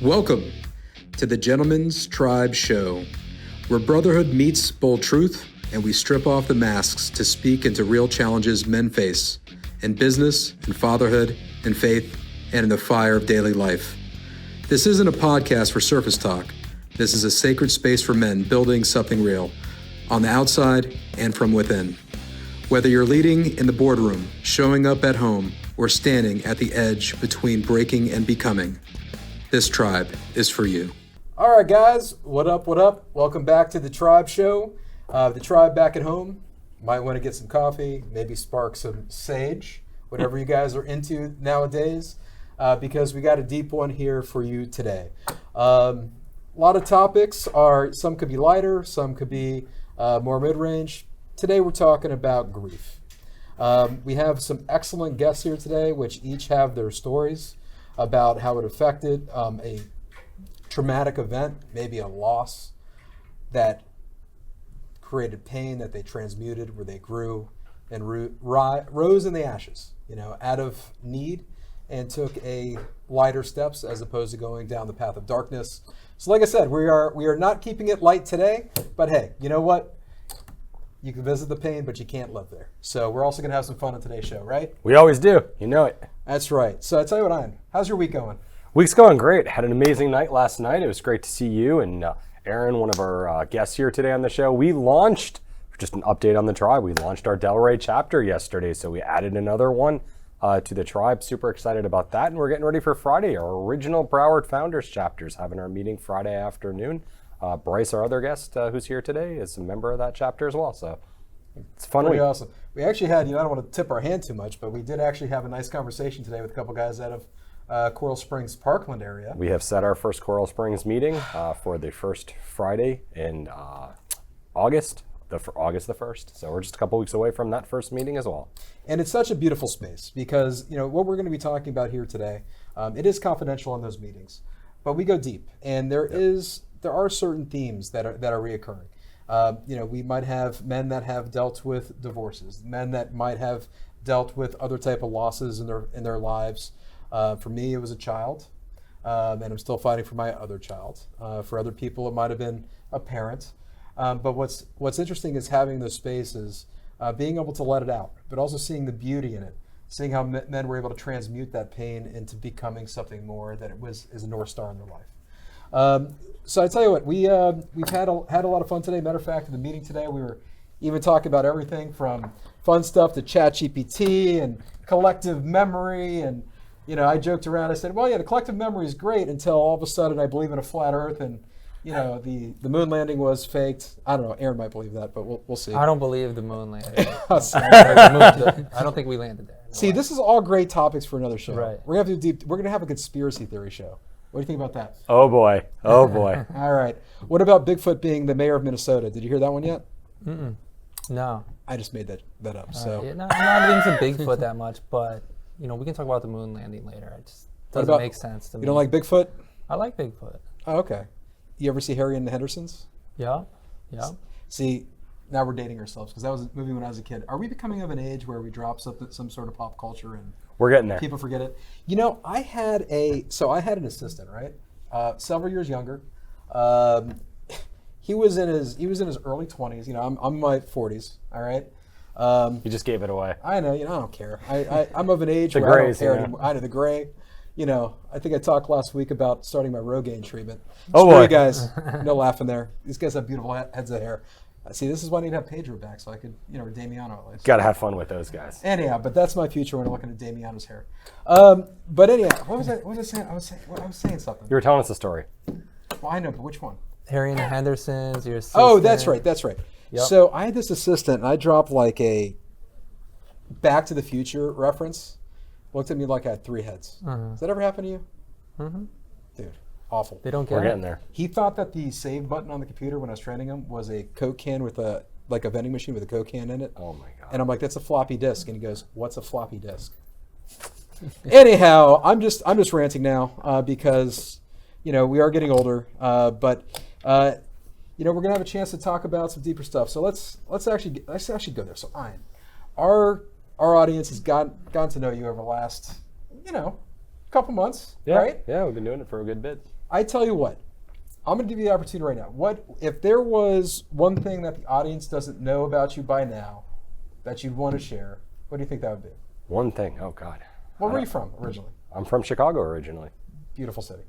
Welcome to the Gentleman's Tribe Show, where Brotherhood meets bold truth and we strip off the masks to speak into real challenges men face in business, in fatherhood, in faith, and in the fire of daily life. This isn't a podcast for surface talk. This is a sacred space for men building something real on the outside and from within. Whether you're leading in the boardroom, showing up at home, or standing at the edge between breaking and becoming, this tribe is for you. All right, guys. What up, what up? Welcome back to the Tribe Show. The tribe back at home. Might want to get some coffee, maybe spark some sage, whatever you guys are into nowadays, because we got a deep one here for you today. A lot of topics some could be lighter, some could be more mid-range. Today we're talking about grief. We have some excellent guests here today, which each have their stories about how it affected a traumatic event, maybe a loss that created pain that they transmuted, where they grew and rose in the ashes, out of need, and took a lighter steps as opposed to going down the path of darkness. So like I said, we are not keeping it light today, but hey, you know what? You can visit the pain, but you can't live there. So we're also going to have some fun on today's show, right? We always do. You know it. That's right. So I tell you what, Ian, how's your week going? Week's going great. Had an amazing night last night. It was great to see you and Aaron, one of our guests here today on the show. We launched, just an update on the tribe, we launched our Delray chapter yesterday, so we added another one to the tribe. Super excited about that, and we're getting ready for Friday. Our original Broward Founders chapters having our meeting Friday afternoon. Bryce, our other guest who's here today, is a member of that chapter as well, so it's a fun week. Awesome. We actually had, I don't want to tip our hand too much, but we did actually have a nice conversation today with a couple guys out of Coral Springs, Parkland area. We have set our first Coral Springs meeting for the first Friday in August the 1st. So we're just a couple weeks away from that first meeting as well. And it's such a beautiful space because, what we're going to be talking about here today, it is confidential in those meetings, but we go deep, and there are certain themes that are reoccurring. We might have men that have dealt with divorces, men that might have dealt with other type of losses in their lives. For me, it was a child, and I'm still fighting for my other child. For other people, it might have been a parent. But what's interesting is having those spaces, being able to let it out, but also seeing the beauty in it, seeing how men were able to transmute that pain into becoming something more that is a North Star in their life. So I tell you what, we've had a lot of fun today. Matter of fact, in the meeting today, we were even talking about everything from fun stuff to ChatGPT and collective memory. And I joked around. I said, well, yeah, the collective memory is great until all of a sudden I believe in a flat Earth and the moon landing was faked. I don't know. Aaron might believe that, but we'll see. I don't believe the moon landed. I don't think we landed there. See, this is all great topics for another show. Right. We're gonna have a conspiracy theory show. What do you think about that? Oh boy. Oh boy. All right. What about Bigfoot being the mayor of Minnesota? Did you hear that one yet? Mm-mm. No. I just made that up. So I'm not into Bigfoot that much, but we can talk about the moon landing later. It just doesn't make sense to me. You don't like Bigfoot? I like Bigfoot. Oh, okay. You ever see Harry and the Hendersons? Yeah. See, now we're dating ourselves because that was a movie when I was a kid. Are we becoming of an age where we drop some sort of pop culture and we're getting there? People forget it. I had an assistant, right? Several years younger. He was in his early 20s. I'm in my 40s. All right. You just gave it away. I know. I don't care. I'm of an age the where grays, I don't care anymore. I know the gray. I think I talked last week about starting my Rogaine treatment. Oh boy, boy, guys, no laughing there. These guys have beautiful heads of hair. See, this is why I need to have Pedro back so I could, or Damiano at least. Got to have fun with those guys. Anyhow, but that's my future when I'm looking at Damiano's hair. But anyhow, what was I saying? I was saying something. You were telling us a story. Well, I know, but which one? Harry and the Hendersons, your assistant. Oh, that's right. Yep. So I had this assistant, and I dropped like a Back to the Future reference. Looked at me like I had three heads. Uh-huh. Does that ever happen to you? Mm-hmm. Dude, awful. They don't get We're it. getting there. He thought that the save button on the computer when I was training him was a Coke can with a vending machine with a Coke can in it. Oh my God. And I'm like, that's a floppy disk. And he goes, what's a floppy disk? Anyhow, I'm just ranting now because, we are getting older. But we're gonna have a chance to talk about some deeper stuff. So let's actually go there. So Ian, our audience has gotten to know you over the last, couple months, Yeah, right? yeah, we've been doing it for a good bit. I tell you what, I'm going to give you the opportunity right now. What if there was one thing that the audience doesn't know about you by now that you'd want to share? What do you think that would be? One thing, oh God. Where were you from originally? I'm from Chicago originally. Beautiful city.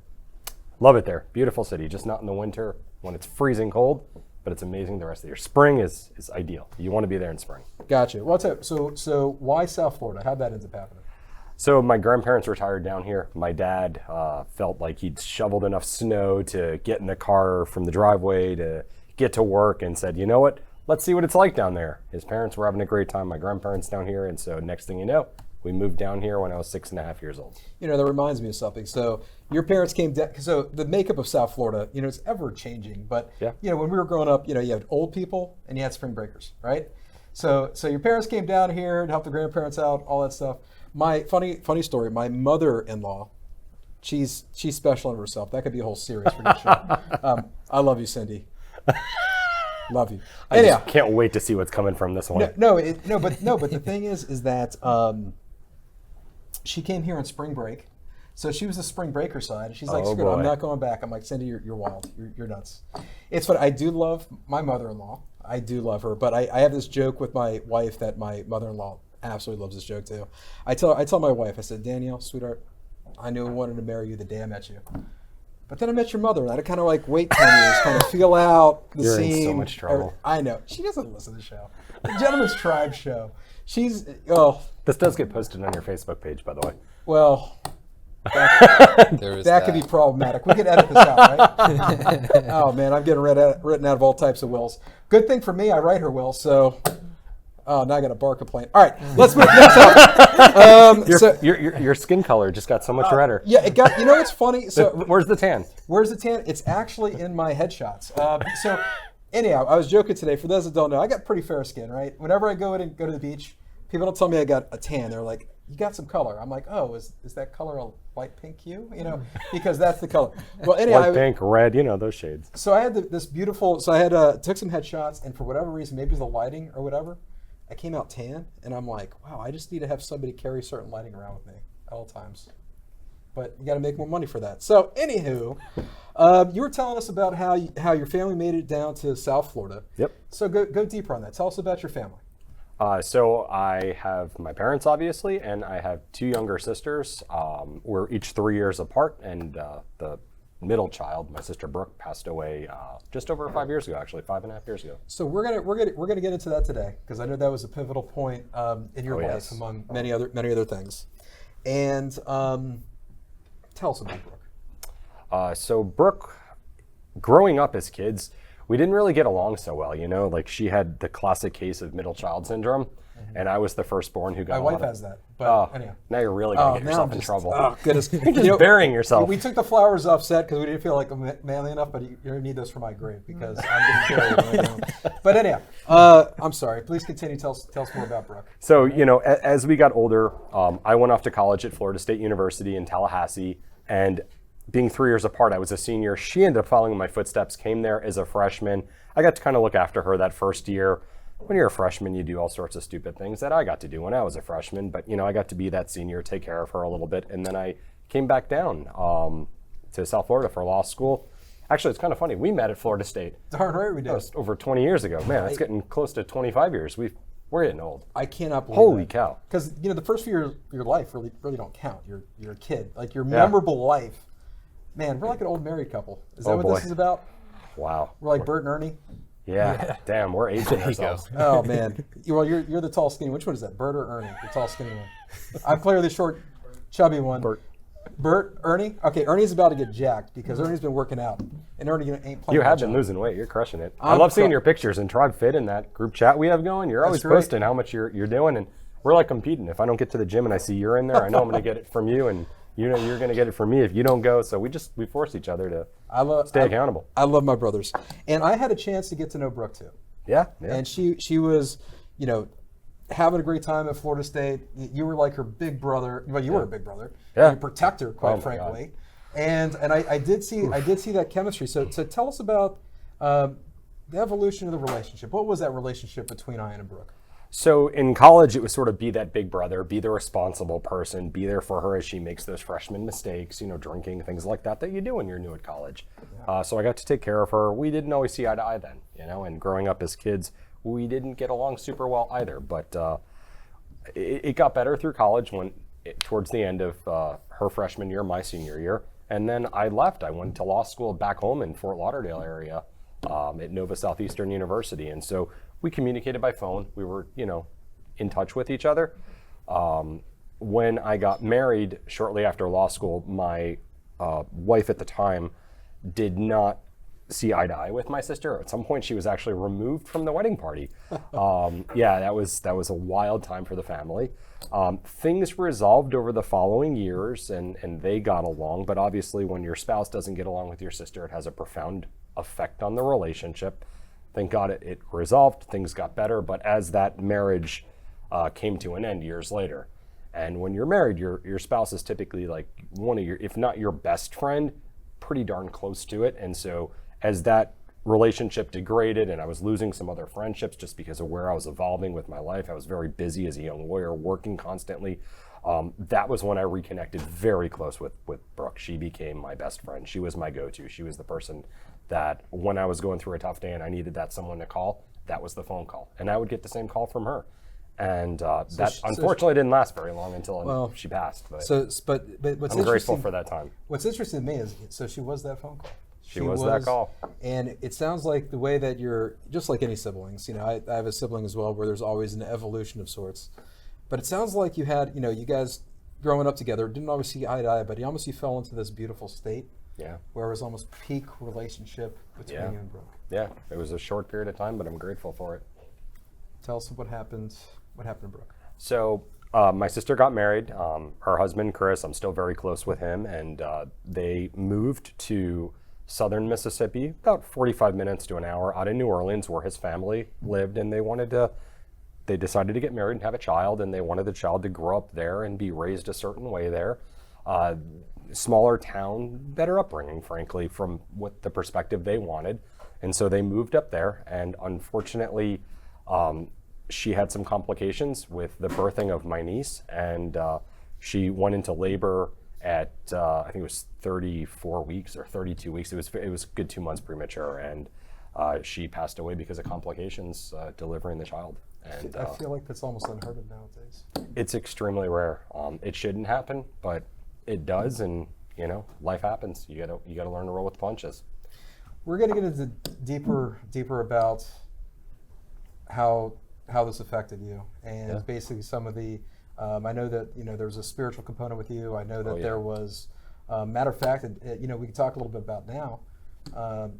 Love it there. Beautiful city, just not in the winter when it's freezing cold, but it's amazing the rest of the year. Spring is ideal. You want to be there in spring. Gotcha. Well, I'll tell you, so why South Florida? How'd that end up happening? So my grandparents retired down here. My dad felt like he'd shoveled enough snow to get in the car from the driveway to get to work and said, you know what, let's see what it's like down there. His parents were having a great time, my grandparents down here, and so next thing you know, we moved down here when I was 6.5 years old. You know, that reminds me of something. So your parents came down, so the makeup of South Florida, you know, it's ever changing. But, Yeah. you know, when we were growing up, you know, you had old people and you had spring breakers, right? So your parents came down here and helped the grandparents out, all that stuff. My funny story, my mother-in-law, she's special in herself. That could be a whole series for your show. I love you, Cindy. Love you. I Anyhow, just can't wait to see what's coming from this one. but the thing is that she came here on spring break, so she was the spring breaker side. She's like, Oh, screw it, I'm boy. not going back. I'm like, Cindy, you're wild. You're nuts. It's funny. I do love my mother-in-law. I do love her, but I have this joke with my wife that my mother-in-law absolutely loves this joke too. I tell my wife, I said, Danielle, sweetheart, I knew I wanted to marry you the day I met you. But then I met your mother, and I had to kind of like wait 10 years, kind of feel out the You're scene. in so much trouble. I know. She doesn't listen to the show. The Gentleman's Tribe show. She's, This does get posted on your Facebook page, by the way. well, There is that could be problematic. We could edit this out, right? Oh, man, I'm getting written out of all types of wills. Good thing for me, I write her will, so... Oh, now I got a bar complaint. All right, let's move to the next topic. Your skin color just got so much redder. Yeah, it got. You know what's funny? So Where's the tan? where's the tan? It's actually in my headshots. So anyhow, I was joking today. For those that don't know, I got pretty fair skin, right? Whenever I go to the beach, people don't tell me I got a tan. They're like, "You got some color." I'm like, "Oh, is that color a light pink hue?" You know, because that's the color. Well, anyhow, White, pink, red, you know, those shades. so I had this beautiful. So I had took some headshots, and for whatever reason, maybe it was the lighting or whatever, I came out tan, and I'm like, wow, I just need to have somebody carry certain lighting around with me at all times. But you got to make more money for that. So, anywho, you were telling us about how your family made it down to South Florida. Yep. So go deeper on that. Tell us about your family. So I have my parents, obviously, and I have two younger sisters. We're each 3 years apart, and the middle child, my sister Brooke, passed away just over 5 years ago, actually 5.5 years ago. So we're gonna get into that today because I know that was a pivotal point in your life, yes. among many other things. And tell us about Brooke. So Brooke, growing up as kids, we didn't really get along so well, you know? Like, she had the classic case of middle child syndrome, and I was the firstborn who got My a wife lot of- has that. But anyhow. Now you're really going to get now yourself I'm in just- trouble. Oh, goodness. You're just burying yourself. We took the flowers off set because we didn't feel like manly enough, but you need those for my grave because I'm getting buried right now. But anyhow, I'm sorry. Please continue. Tell us more about Brooke. So, you know, as we got older, I went off to college at Florida State University in Tallahassee, and being 3 years apart, I was a senior. She ended up following in my footsteps, came there as a freshman. I got to kind of look after her that first year. When you're a freshman, you do all sorts of stupid things that I got to do when I was a freshman, but, you know, I got to be that senior, take care of her a little bit, and then I came back down to South Florida for law school. Actually, it's kind of funny. We met at Florida State. Darn right we That did. was over 20 years ago. Man, it's getting close to 25 years. We're getting old. I cannot believe Holy cow. Because you know the first few years of your life really don't count. You're a kid. Like your memorable life. Man, we're like an old married couple. Is that Oh, what boy. this is about? Wow. We're like Bert and Ernie. Yeah. Damn, we're aging ourselves. Oh man. Well, you're the tall skinny. Which one is that? Bert or Ernie? The tall skinny one. I'm clearly the short, chubby one. Bert, Ernie. Okay, Ernie's about to get jacked because Ernie's been working out, and Ernie ain't playing. You have much been on. losing weight. You're crushing it. I I'm love seeing cru- your pictures in Tribe Fit in that group chat we have going. You're always great. posting how much you're doing, and we're like competing. If I don't get to the gym and I see you're in there, I know I'm going to get it from you, and you know you're going to get it from me if you don't go. So we force each other to stay accountable. I love my brothers, and I had a chance to get to know Brooke too. Yeah. And she was, you know, having a great time at Florida State. You were like her big brother. Well, you were a big brother. Yeah. You protector, quite Oh, my frankly. And I did see that chemistry. So tell us about the evolution of the relationship. What was that relationship between Ian and Brooke? So in college, it was sort of be that big brother, be the responsible person, be there for her as she makes those freshman mistakes, drinking, things like that you do when you're new at college. So I got to take care of her. We didn't always see eye to eye then, and growing up as kids, we didn't get along super well either. But it got better through college towards the end of her freshman year, my senior year. And then I left. I went to law school back home in Fort Lauderdale area at Nova Southeastern University. And so we communicated by phone. We were, in touch with each other. When I got married shortly after law school, my wife at the time did not see eye to eye with my sister. At some point, she was actually removed from the wedding party. That was a wild time for the family. Things resolved over the following years, and they got along. But obviously, when your spouse doesn't get along with your sister, it has a profound effect on the relationship. Thank God it resolved. Things got better. But as that marriage came to an end years later, and when you're married, your spouse is typically like one of your, if not your best friend, pretty darn close to it. And so as that relationship degraded and I was losing some other friendships just because of where I was evolving with my life, I was very busy as a young lawyer, working constantly. That was when I reconnected very close with Brooke. She became my best friend. She was my go-to. She was the person that when I was going through a tough day and I needed someone to call, that was the phone call. And I would get the same call from her. And unfortunately didn't last very long until she passed. But what's I'm grateful for that time. What's interesting to me is, so she was that phone call. She was that call. And it sounds like the way that you're, just like any siblings, I have a sibling as well where there's always an evolution of sorts. But it sounds like you had, you guys growing up together, didn't always see eye to eye, but you fell into this beautiful state. Yeah. Where it was almost peak relationship between you and Brooke. Yeah, it was a short period of time, but I'm grateful for it. Tell us what happened to Brooke. So my sister got married. Her husband, Chris, I'm still very close with him, and they moved to southern Mississippi, about 45 minutes to an hour out of New Orleans where his family lived, and they decided to get married and have a child, and they wanted the child to grow up there and be raised a certain way there. Smaller town, better upbringing, frankly, from what the perspective they wanted. And so they moved up there, and unfortunately, she had some complications with the birthing of my niece, and she went into labor at, I think it was 34 weeks or 32 weeks. It was a good 2 months premature, and she passed away because of complications delivering the child. And I feel like that's almost unheard of nowadays. It's extremely rare. It shouldn't happen, but it does, and life happens. You gotta learn to roll with the punches. We're gonna get into deeper about how this affected you, and basically some of the. I know that there was a spiritual component with you. I know that there was. Matter of fact, we can talk a little bit about now.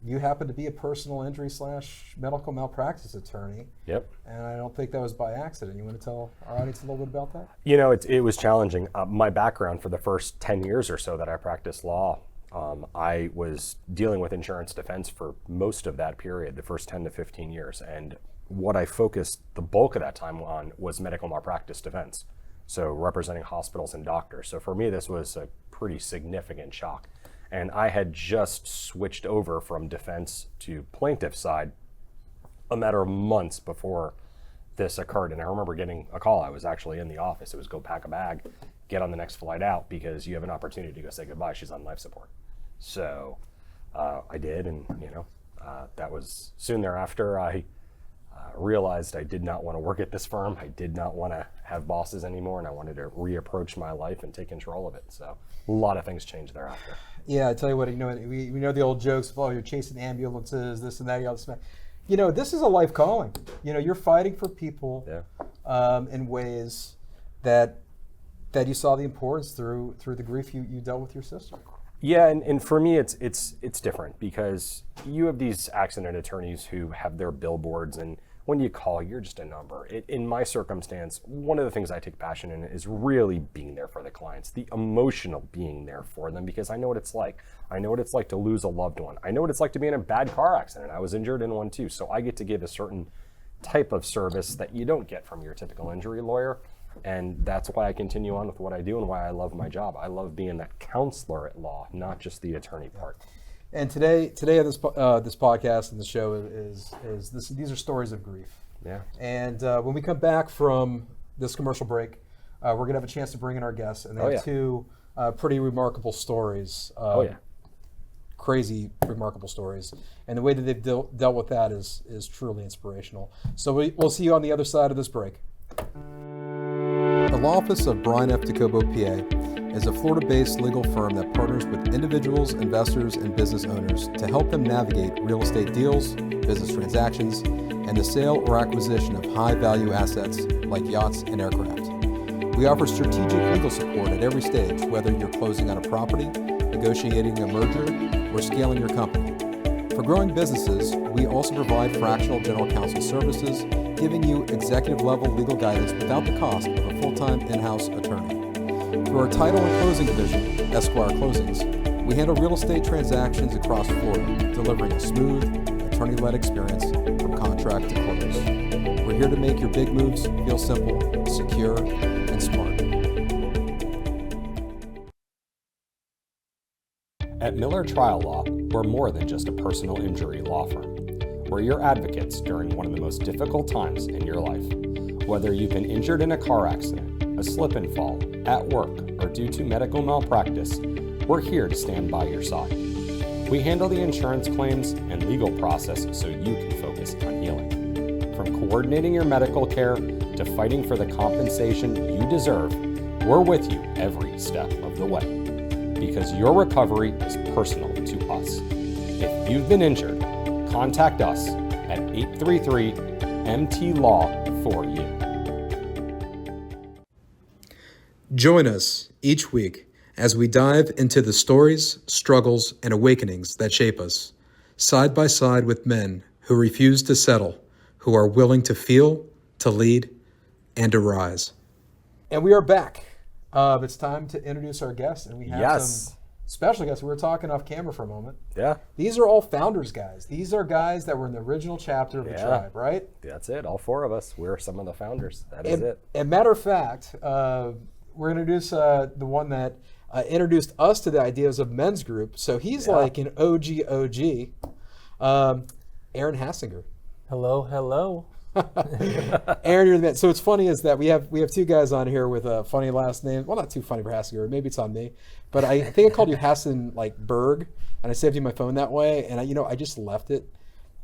You happen to be a personal injury / medical malpractice attorney. Yep. And I don't think that was by accident. You want to tell our audience a little bit about that? It was challenging. My background for the first 10 years or so that I practiced law, I was dealing with insurance defense for most of that period, the first 10 to 15 years. And what I focused the bulk of that time on was medical malpractice defense. So representing hospitals and doctors. So for me, this was a pretty significant shock. And I had just switched over from defense to plaintiff side a matter of months before this occurred. And I remember getting a call. I was actually in the office. It was go pack a bag, get on the next flight out because you have an opportunity to go say goodbye. She's on life support. So I did. And, that was soon thereafter. I realized I did not want to work at this firm. I did not want to have bosses anymore, and I wanted to reapproach my life and take control of it. So a lot of things changed thereafter. Yeah, I tell you what, we know the old jokes of, you're chasing ambulances, this and that, this is a life calling. You're fighting for people in ways that you saw the importance through the grief you dealt with your sister. Yeah, and for me, it's different because you have these accident attorneys who have their billboards, and when you call, you're just a number. In my circumstance, one of the things I take passion in is really being there for the clients, the emotional being there for them, because I know what it's like. I know what it's like to lose a loved one. I know what it's like to be in a bad car accident. I was injured in one too, so I get to give a certain type of service that you don't get from your typical injury lawyer. And that's why I continue on with what I do and why I love my job. I love being that counselor at law, not just the attorney part. And today on this podcast and the show is this. These are stories of grief. Yeah. And when we come back from this commercial break, we're going to have a chance to bring in our guests, and they have two pretty remarkable stories. Crazy, remarkable stories. And the way that they've dealt with that is truly inspirational. So we'll see you on the other side of this break. The law office of Bryan F. Docobo, PA, is a Florida-based legal firm that partners with individuals, investors, and business owners to help them navigate real estate deals, business transactions, and the sale or acquisition of high-value assets like yachts and aircraft. We offer strategic legal support at every stage, whether you're closing on a property, negotiating a merger, or scaling your company. For growing businesses, we also provide fractional general counsel services, giving you executive-level legal guidance without the cost of a full-time in-house attorney. Through our title and closing division, Esquire Closings, we handle real estate transactions across Florida, delivering a smooth, attorney-led experience from contract to close. We're here to make your big moves feel simple, secure, and smart. At Miller Trial Law, we're more than just a personal injury law firm. We're your advocates during one of the most difficult times in your life. Whether you've been injured in a car accident, a slip and fall, at work, or due to medical malpractice, we're here to stand by your side. We handle the insurance claims and legal process so you can focus on healing. From coordinating your medical care to fighting for the compensation you deserve, we're with you every step of the way. Because your recovery is personal to us. If you've been injured, contact us at 833-MT-LAW for you. Join us each week as we dive into the stories, struggles, and awakenings that shape us, side by side with men who refuse to settle, who are willing to feel, to lead, and to rise. And we are back. It's time to introduce our guests, and we have some special guests. We were talking off camera for a moment. Yeah. These are all founders guys. These are guys that were in the original chapter of the tribe, right? That's it. All four of us. We're some of the founders. That is it. And matter of fact, we're going to introduce the one that introduced us to the ideas of men's group. So he's like an OG. Aaron Hassinger. Hello, hello. Aaron, you're the man. So what's funny is that we have two guys on here with a funny last name. Well, not too funny for Hassinger. Maybe it's on me, but I think I called you Hassan like Berg, and I saved you my phone that way. And I just left it.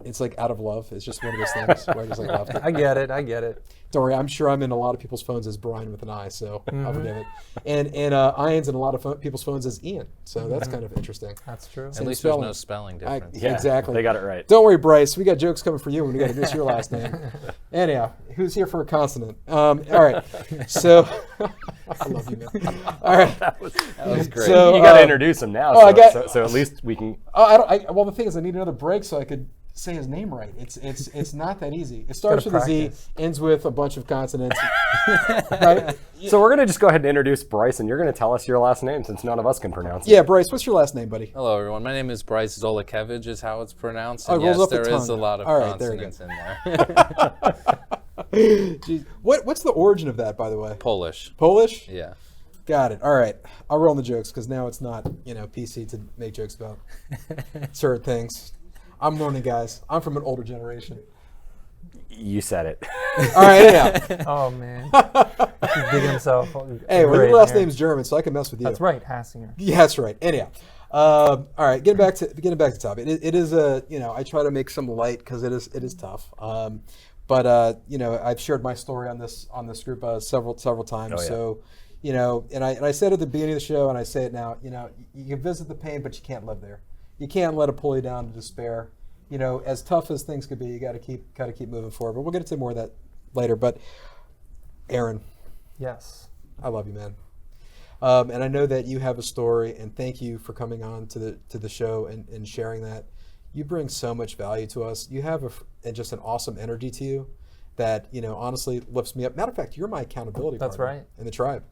It's like out of love. It's just one of those things where I just like left it. I get it. Don't worry. I'm sure I'm in a lot of people's phones as Brian with an I, so I'll forgive it. And Ian's in a lot of people's phones as Ian, so that's kind of interesting. That's true. At least there's no spelling difference. Exactly. They got it right. Don't worry, Bryce. We got jokes coming for you when we got to miss your last name. Anyhow, who's here for a consonant? All right. So I love you, man. All right. That was great. So, you got to introduce him now, so at least we can. Well, the thing is, I need another break so I could say his name right. It's not that easy. It starts with a Z, ends with a bunch of consonants. Right? So we're going to just go ahead and introduce Bryce, and you're going to tell us your last name since none of us can pronounce it. Yeah, Bryce, what's your last name, buddy? Hello, everyone. My name is Bryce Zoladkiewicz is how it's pronounced. Oh, And it rolls yes, off the there is a tongue. lot of All right, there we consonants in there. Jeez. What's the origin of that, by the way? Polish. Polish? Yeah. Got it. All right. I'll roll in the jokes because now it's not, PC to make jokes about certain things. I'm learning, guys. I'm from an older generation. You said it. All right, anyhow. Oh, man. He's digging himself. Hey, well, your last here. name's German, so I can mess with you. That's right, Hassinger. Yeah, that's right. Anyhow. All right, getting back to the topic. It is I try to make some light because it is tough. But I've shared my story on this group several times. Oh, yeah. So, and I said at the beginning of the show, and I say it now. You can visit the pain, but you can't live there. You can't let it pull you down to despair. As tough as things could be, you got to keep moving forward. But we'll get into more of that later. But Aaron, Yes. I love you, man. And I know that you have a story, and thank you for coming on to the show and sharing that. You bring so much value to us. You have just an awesome energy to you that honestly lifts me up. Matter of fact, you're my accountability That's partner right. in the tribe,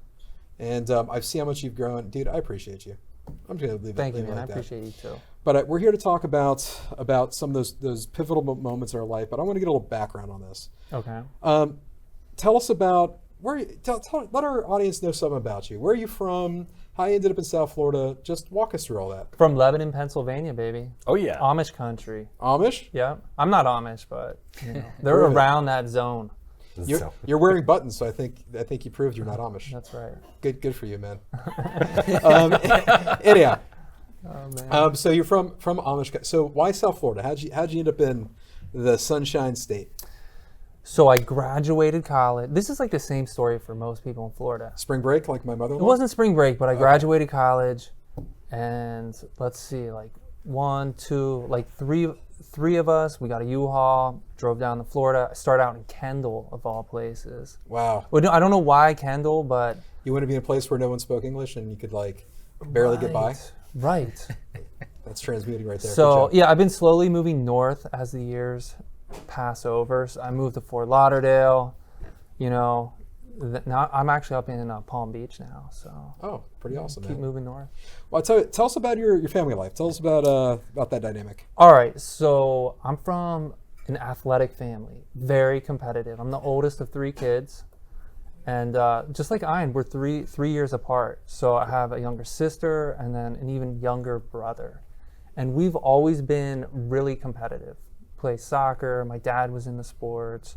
and I've seen how much you've grown, dude. I appreciate you. I'm just gonna leave Thank it you, man. like I that. appreciate you, too. But we're here to talk about some of those pivotal moments in our life. But I want to get a little background on this. Okay. Tell us about let our audience know something about you. Where are you from? how you ended up in South Florida. Just walk us through all that. From Lebanon, Pennsylvania, baby. Oh yeah. Amish country. Amish? Yeah. I'm not Amish, but they're around that zone. You're wearing buttons, so I think you proved you're not Amish. That's right. Good for you, man. Anyhow, so you're from Amish. So why South Florida? How'd you end up in the Sunshine State? So I graduated college. This is like the same story for most people in Florida. Spring break, like my mother-in-law? It wasn't spring break, but I graduated college, and let's see, like three of us. We got a U-Haul, drove down to Florida. I started out in Kendall, of all places. Wow. Well, I don't know why Kendall, but You want to be in a place where no one spoke English and you could like barely get by? Right. That's transmuting right there. So yeah, I've been slowly moving north as the years pass over. So I moved to Fort Lauderdale. Now I'm actually up in Palm Beach now. So Oh, pretty awesome, keep man. moving north. Well, tell us about your family life. Tell us about that dynamic. All right, so I'm from an athletic family, very competitive. I'm the oldest of 3 kids, and just like Ian, we're three years apart. So I have a younger sister and then an even younger brother, and we've always been really competitive. Play soccer. My dad was in the sports.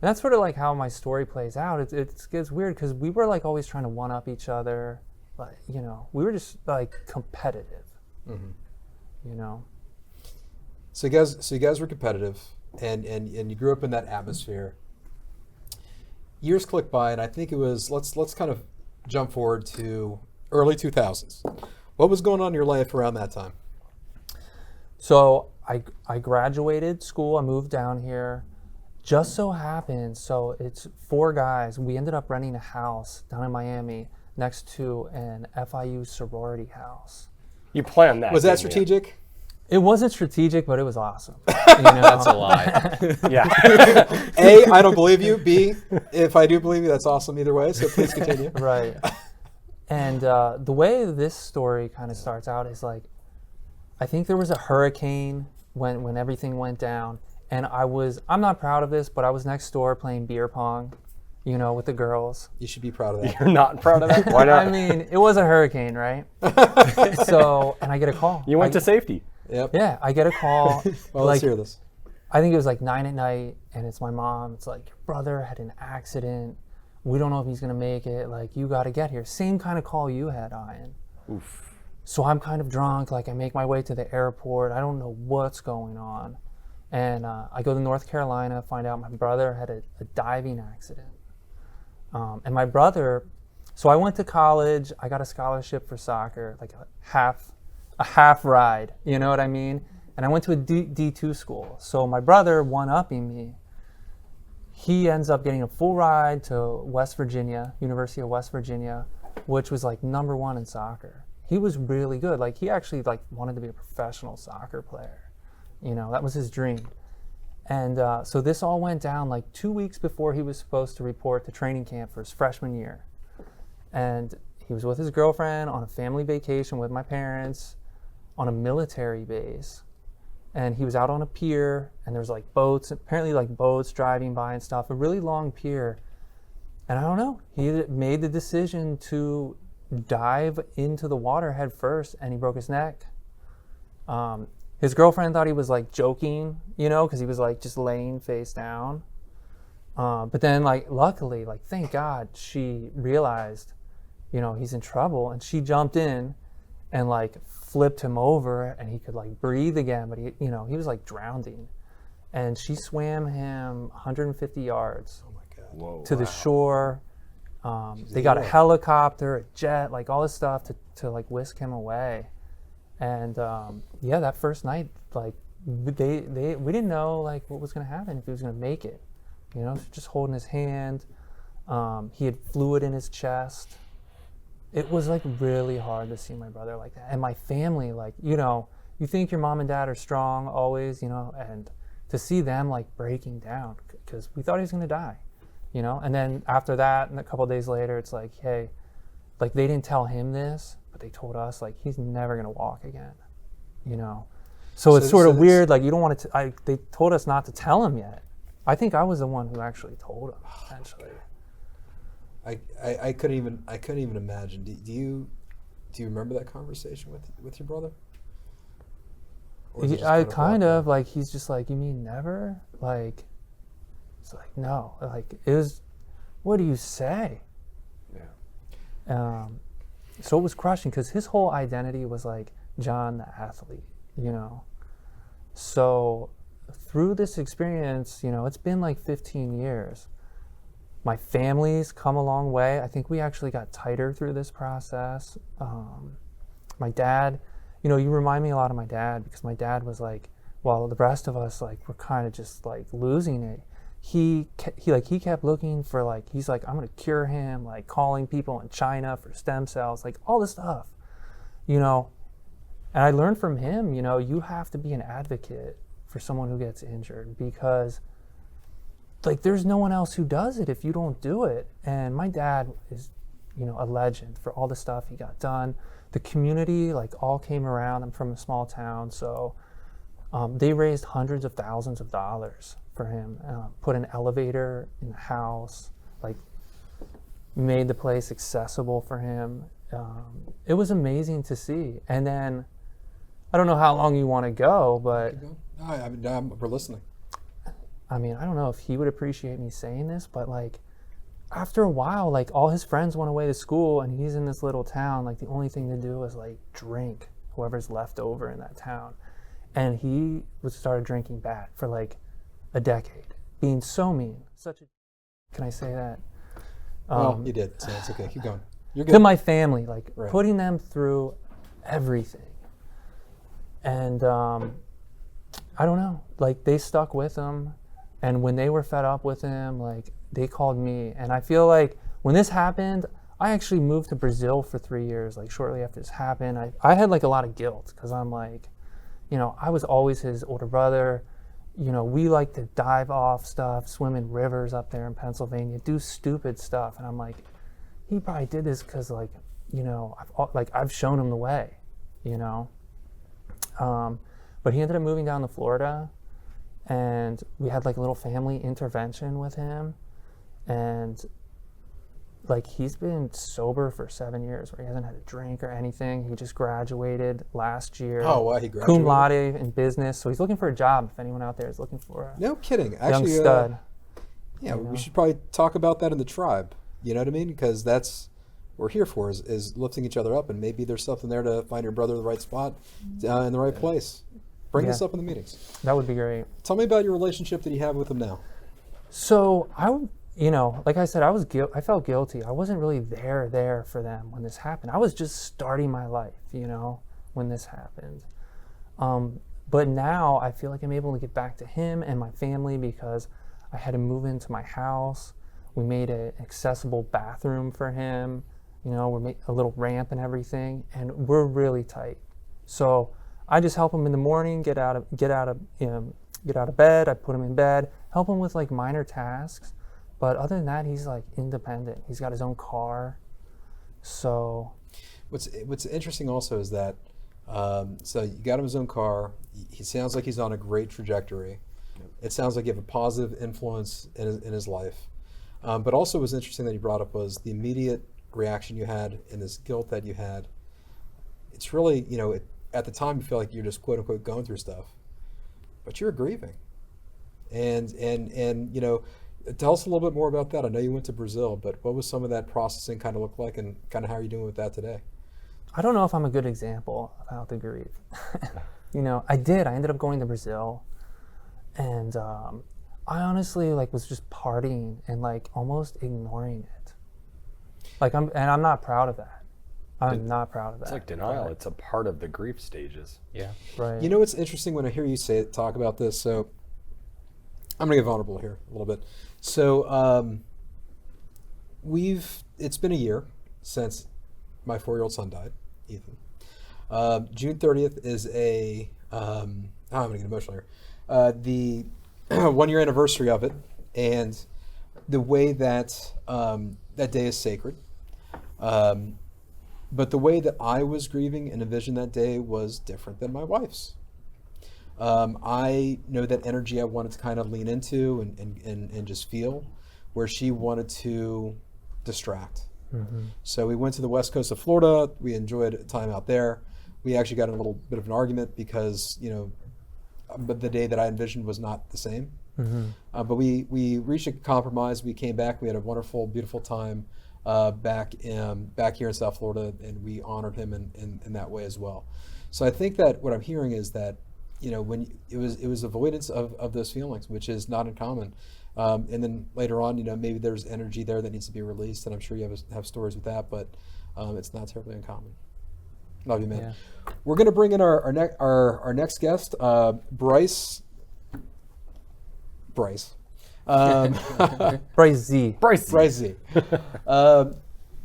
And that's sort of like how my story plays out. It gets weird because we were like always trying to one up each other. Like, we were just like competitive. So you guys were competitive, and you grew up in that atmosphere. Years clicked by, and I think it was let's kind of jump forward to early 2000s. What was going on in your life around that time? So I graduated school. I moved down here. Just so happened, so it's 4 guys. We ended up renting a house down in Miami next to an FIU sorority house. You planned that. Was that didn't you? strategic? It wasn't strategic, but it was awesome. That's a lie. Yeah. A, I don't believe you. B, if I do believe you, that's awesome either way. So please continue. Right. And the way this story kind of starts out is like, I think there was a hurricane when everything went down. And I'm not proud of this, but I was next door playing beer pong, with the girls. You should be proud of that. You're not proud of that? Why not? I mean, it was a hurricane, right? And I get a call. You went to safety. Yep. Yeah, I get a call. Well, let's hear this. I think it was like 9 at night, and it's my mom. It's like, your brother had an accident. We don't know if he's going to make it. Like, you got to get here. Same kind of call you had, Ian. Oof. So I'm kind of drunk. Like, I make my way to the airport. I don't know what's going on. And I go to North Carolina, find out my brother had a diving accident. And my brother, so I went to college. I got a scholarship for soccer, like a half ride, you know what I mean? And I went to a D2 school. So my brother, one-upping me, he ends up getting a full ride to West Virginia, University of West Virginia, which was like #1 in soccer. He was really good. Like, he actually like wanted to be a professional soccer player. That was his dream. And so this all went down like 2 weeks before he was supposed to report to training camp for his freshman year. And he was with his girlfriend on a family vacation with my parents on a military base. And he was out on a pier, and there was like boats, apparently like boats driving by and stuff, a really long pier. And I don't know, he made the decision to dive into the water head first, and he broke his neck. His girlfriend thought he was like joking, because he was like just laying face down. But then like luckily, like thank God, she realized, he's in trouble, and she jumped in and like flipped him over, and he could like breathe again, but he was like drowning. And she swam him 150 yards to the shore. They got a helicopter, a jet, like all this stuff to like whisk him away. And that first night, like we didn't know like what was gonna happen, if he was gonna make it. Just holding his hand. He had fluid in his chest. It was like really hard to see my brother like that, and my family, like you think your mom and dad are strong always, and to see them like breaking down because we thought he was gonna die, And then after that, and a couple of days later, it's like, hey, like they didn't tell him this, but they told us like he's never gonna walk again, So it's sort of weird. Like you don't want to. They told us not to tell him yet. I think I was the one who actually told him. Essentially. I couldn't even imagine. Do you remember that conversation with your brother? Or is it just I walked kind by? of like, he's just like, you mean never? Like, it's like, no. Like, it was, what do you say? Yeah. So it was crushing because his whole identity was like John the athlete, you know. So through this experience, you know, it's been like 15 years. My family's come a long way. I think we actually got tighter through this process. My dad, you know, you remind me a lot of my dad because my dad was like, while the rest of us like were kind of just like losing it, he kept looking for like, he's like, I'm gonna cure him, like calling people in China for stem cells, like all this stuff, you know. And I learned from him, you know, you have to be an advocate for someone who gets injured because like there's no one else who does it if you don't do it. And my dad is, you know, a legend for all the stuff he got done. The community like all came around. I'm from a small town, so they raised hundreds of thousands of dollars for him, put an elevator in the house, like made the place accessible for him. It was amazing to see. And then, I don't know how long you want to go, but We're listening. I mean, I don't know if he would appreciate me saying this, but like after a while, like all his friends went away to school and he's in this little town, like the only thing to do is like drink whoever's left over in that town. And he started drinking bad for like a decade, being so mean. Can I say that? Well, you did, so it's okay. Keep going. You're good. To my family, like Right. putting them through everything. And I don't know, like they stuck with him. And when they were fed up with him, like they called me. And I feel like when this happened, I actually moved to Brazil for 3 years, like shortly after this happened. I had like a lot of guilt because I'm like, you know, I was always his older brother. You know, we like to dive off stuff, swim in rivers up there in Pennsylvania, do stupid stuff. And I'm like, he probably did this because like, you know, I've shown him the way, you know. But he ended up moving down to Florida and we had like a little family intervention with him. And like he's been sober for 7 years where he hasn't had a drink or anything. He just graduated last year. Oh, wow, he graduated? Cum laude in business. So he's looking for a job if anyone out there is looking for a No kidding. young Actually, stud. yeah, you know? we should probably talk about that in the tribe. You know what I mean? Because that's what we're here for is lifting each other up, and maybe there's something there to find your brother the right spot in the right place. Bring this Yeah. up in the meetings. That would be great. Tell me about your relationship that you have with him now. So you know, like I said, I felt guilty. I wasn't really there for them when this happened. I was just starting my life, you know, when this happened. But now I feel like I'm able to get back to him and my family because I had to move into my house. We made an accessible bathroom for him. You know, we made a little ramp and everything, and we're really tight. So I just help him in the morning, get out of bed. I put him in bed, help him with like minor tasks. But other than that, he's like independent. He's got his own car. So What's interesting also is that so you got him his own car. He sounds like he's on a great trajectory. It sounds like you have a positive influence in his life. But also what's interesting that you brought up was the immediate reaction you had and this guilt that you had. It's really, you know, at the time you feel like you're just quote unquote going through stuff, but you're grieving. And you know, tell us a little bit more about that. I know you went to Brazil, but what was some of that processing kind of look like, and kind of how are you doing with that today? I don't know if I'm a good example of how to grieve. You know, I ended up going to Brazil, and I honestly like was just partying and like almost ignoring it. Like I'm not proud of that. I'm not proud of that. It's like denial. It's a part of the grief stages. Yeah. Right. You know what's interesting when I hear you talk about this? So I'm gonna get vulnerable here a little bit. So it's been a year since my 4-year-old son died, Ethan. June 30th is I'm gonna get emotional here. The 1 year anniversary of it, and the way that that day is sacred. But the way that I was grieving and envisioned that day was different than my wife's. I know that energy I wanted to kind of lean into and just feel, where she wanted to distract. So we went to the west coast of Florida. We enjoyed a time out there. We actually got in a little bit of an argument because, but the day that I envisioned was not the same. But we reached a compromise. We came back. We had a wonderful, beautiful time back here in South Florida, and we honored him in that way as well. So I think that what I'm hearing is that, when it was avoidance of those feelings, which is not uncommon. And then later on, maybe there's energy there that needs to be released, and I'm sure you have stories with that, but it's not terribly uncommon. Love you, man. Yeah. We're going to bring in our next guest, Bryce. Bryce Z. Bryce Z.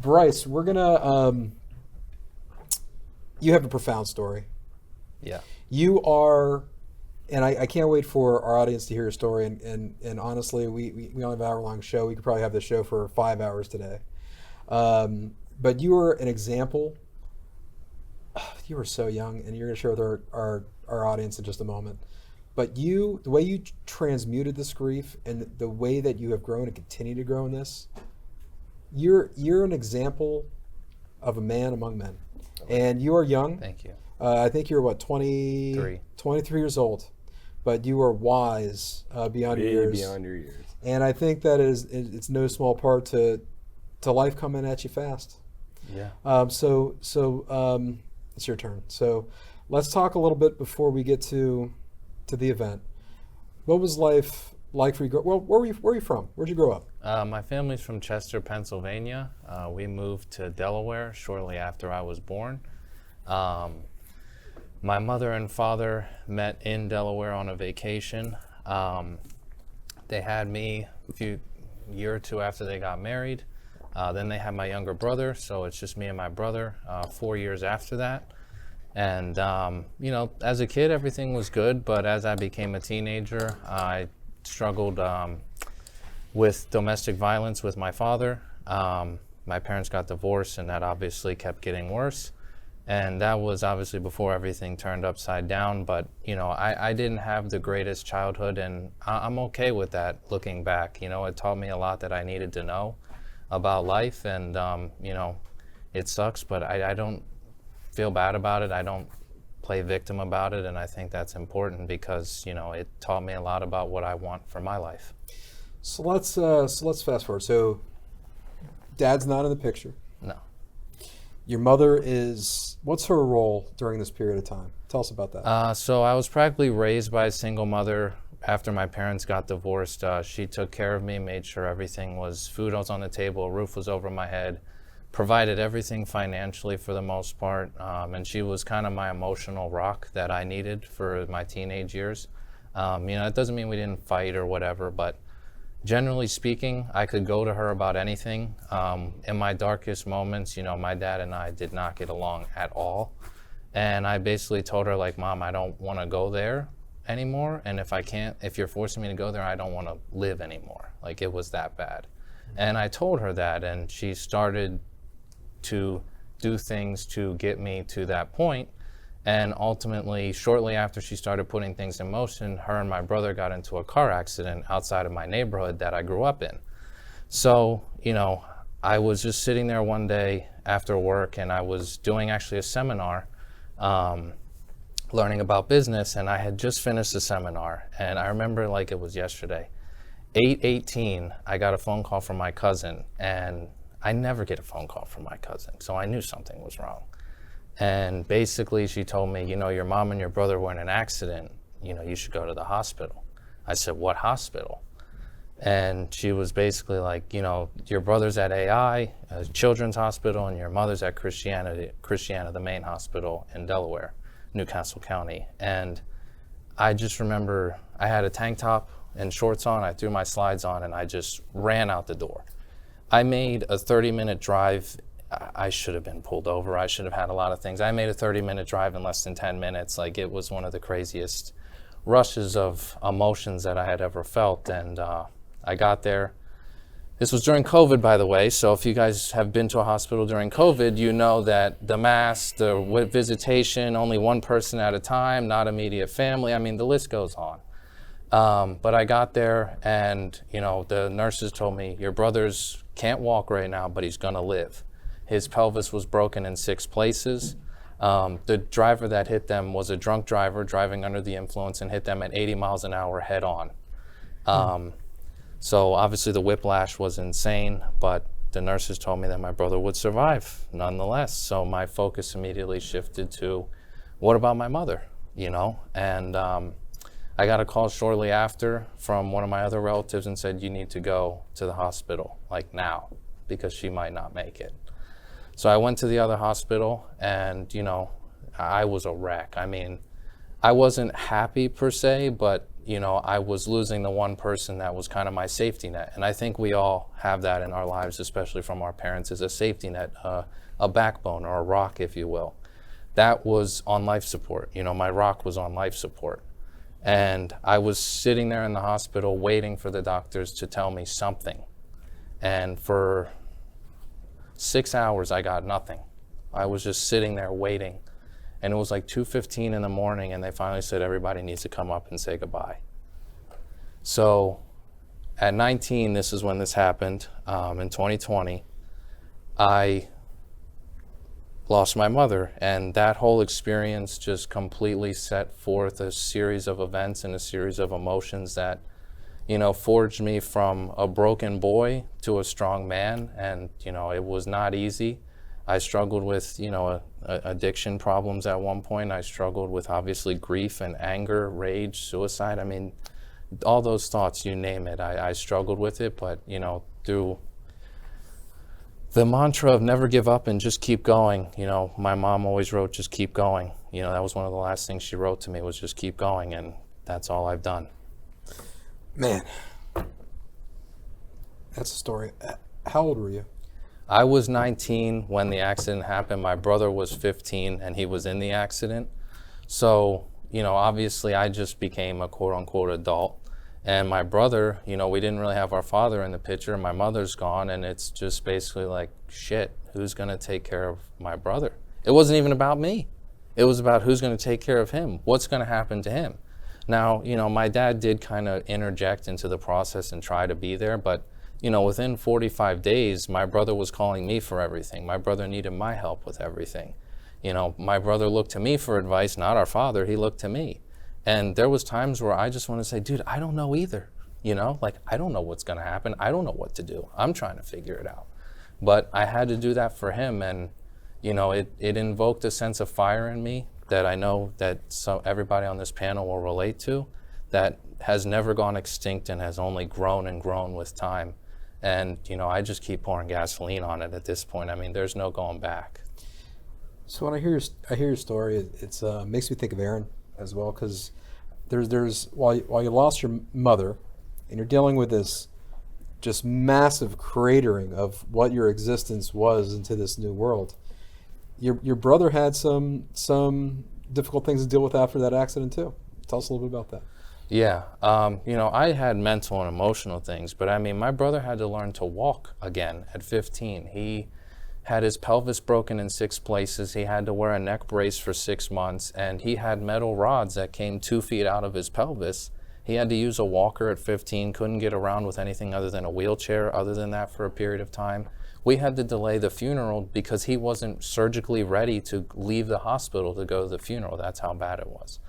Bryce, we're gonna. You have a profound story. Yeah. You are, and I can't wait for our audience to hear your story. And honestly, we only have an hour-long show. We could probably have this show for 5 hours today. But you are an example. You were so young, and you're going to share with our audience in just a moment. But the way you transmuted this grief and the way that you have grown and continue to grow in this, you're an example of a man among men. And you are young. Thank you. I think you're 23 years old, but you are wise beyond your years. Beyond your years. And I think that it's no small part to life coming at you fast. Yeah. So it's your turn. So let's talk a little bit before we get to the event. What was life like for you? Well, where were you from? Where'd you grow up? My family's from Chester, Pennsylvania. We moved to Delaware shortly after I was born. My mother and father met in Delaware on a vacation. They had me a year or two after they got married. Then they had my younger brother, so it's just me and my brother 4 years after that. And, as a kid, everything was good, but as I became a teenager, I struggled with domestic violence with my father. My parents got divorced, and that obviously kept getting worse. And that was obviously before everything turned upside down, but, I didn't have the greatest childhood, and I'm okay with that looking back. It taught me a lot that I needed to know about life, and, it sucks, but I don't feel bad about it. I don't play victim about it, and I think that's important because it taught me a lot about what I want for my life. So let's fast forward. So dad's not in the picture. No. Your mother what's her role during this period of time? Tell us about that. So I was practically raised by a single mother. After my parents got divorced, she took care of me, made sure food was on the table, a roof was over my head, provided everything financially for the most part, and she was kind of my emotional rock that I needed for my teenage years. It doesn't mean we didn't fight or whatever, but generally speaking, I could go to her about anything. In my darkest moments, my dad and I did not get along at all, and I basically told her, Mom, I don't want to go there anymore, and if you're forcing me to go there, I don't want to live anymore. It was that bad. And I told her that, and she started to do things to get me to that point. And ultimately, shortly after she started putting things in motion, her and my brother got into a car accident outside of my neighborhood that I grew up in. So, I was just sitting there one day after work, and I was doing actually a seminar, learning about business, and I had just finished the seminar, and I remember like it was yesterday. 8:18, I got a phone call from my cousin, and I never get a phone call from my cousin, so I knew something was wrong. And basically she told me, your mom and your brother were in an accident, you should go to the hospital. I said, what hospital? And she was basically like, your brother's at AI, a children's hospital, and your mother's at Christiana, the main hospital in Delaware, Newcastle County. And I just remember I had a tank top and shorts on, I threw my slides on, and I just ran out the door. I made a 30-minute drive. I should have been pulled over. I should have had a lot of things. I made a 30-minute drive in less than 10 minutes. It was one of the craziest rushes of emotions that I had ever felt. And I got there. This was during COVID, by the way. So if you guys have been to a hospital during COVID, you know that the mask, the visitation, only one person at a time, not immediate family. I mean, the list goes on. But I got there, and the nurses told me, your brother's can't walk right now, but he's gonna live. His pelvis was broken in 6 places. The driver that hit them was a drunk driver driving under the influence and hit them at 80 miles an hour head on. So obviously the whiplash was insane, but the nurses told me that my brother would survive nonetheless. So my focus immediately shifted to, what about my mother? And I got a call shortly after from one of my other relatives and said, you need to go to the hospital, like now, because she might not make it. So I went to the other hospital, and I was a wreck. I mean, I wasn't happy per se, but I was losing the one person that was kind of my safety net. And I think we all have that in our lives, especially from our parents, as a safety net, a backbone or a rock, if you will. That was on life support. My rock was on life support. And I was sitting there in the hospital waiting for the doctors to tell me something. And for 6 hours, I got nothing. I was just sitting there waiting. And it was like 2:15 in the morning, and they finally said, everybody needs to come up and say goodbye. So at 19, this is when this happened, in 2020, I lost my mother, and that whole experience just completely set forth a series of events and a series of emotions that forged me from a broken boy to a strong man. And it was not easy. I struggled with addiction problems at one point. I struggled with obviously grief and anger, rage, suicide. I mean, all those thoughts, you name it, I struggled with it. But through the mantra of never give up and just keep going. My mom always wrote, just keep going. That was one of the last things she wrote to me, was just keep going, and that's all I've done. Man, that's a story. How old were you? I was 19 when the accident happened. My brother was 15, and he was in the accident. So, obviously I just became a quote unquote adult. And my brother, we didn't really have our father in the picture. My mother's gone, and it's just basically like, shit, who's going to take care of my brother? It wasn't even about me. It was about who's going to take care of him. What's going to happen to him? Now, my dad did kind of interject into the process and try to be there, but, within 45 days, my brother was calling me for everything. My brother needed my help with everything. My brother looked to me for advice, not our father. He looked to me. And there was times where I just want to say, dude, I don't know either. I don't know what's going to happen. I don't know what to do. I'm trying to figure it out. But I had to do that for him. And, it invoked a sense of fire in me that I know that everybody on this panel will relate to, that has never gone extinct and has only grown and grown with time. And, I just keep pouring gasoline on it at this point. I mean, there's no going back. So when I hear your story, it makes me think of Aaron as well, because there's while you lost your mother and you're dealing with this just massive cratering of what your existence was into this new world, your brother had some difficult things to deal with after that accident too. Tell us a little bit about that. Yeah, I had mental and emotional things, but I mean, my brother had to learn to walk again at 15. He had his pelvis broken in 6 places. He had to wear a neck brace for 6 months, and he had metal rods that came 2 feet out of his pelvis. He had to use a walker at 15, couldn't get around with anything other than a wheelchair other than that for a period of time. We had to delay the funeral because he wasn't surgically ready to leave the hospital to go to the funeral. That's how bad it was.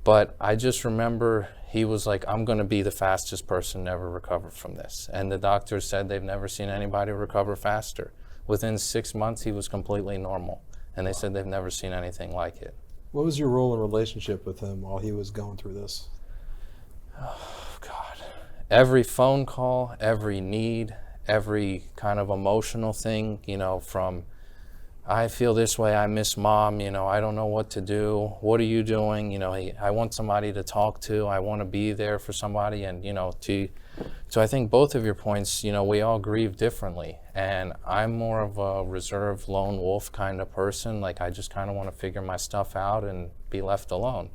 But I just remember he was like, I'm going to be the fastest person to ever recover from this. And the doctors said they've never seen anybody recover faster. Within 6 months, he was completely normal. And they said they've never seen anything like it. What was your role in relationship with him while he was going through this? Oh, God. Every phone call, every need, every kind of emotional thing, from I feel this way, I miss mom, I don't know what to do. What are you doing? I want somebody to talk to. I want to be there for somebody. And, so I think both of your points, we all grieve differently. And I'm more of a reserved lone wolf kind of person. Like, I just kind of want to figure my stuff out and be left alone.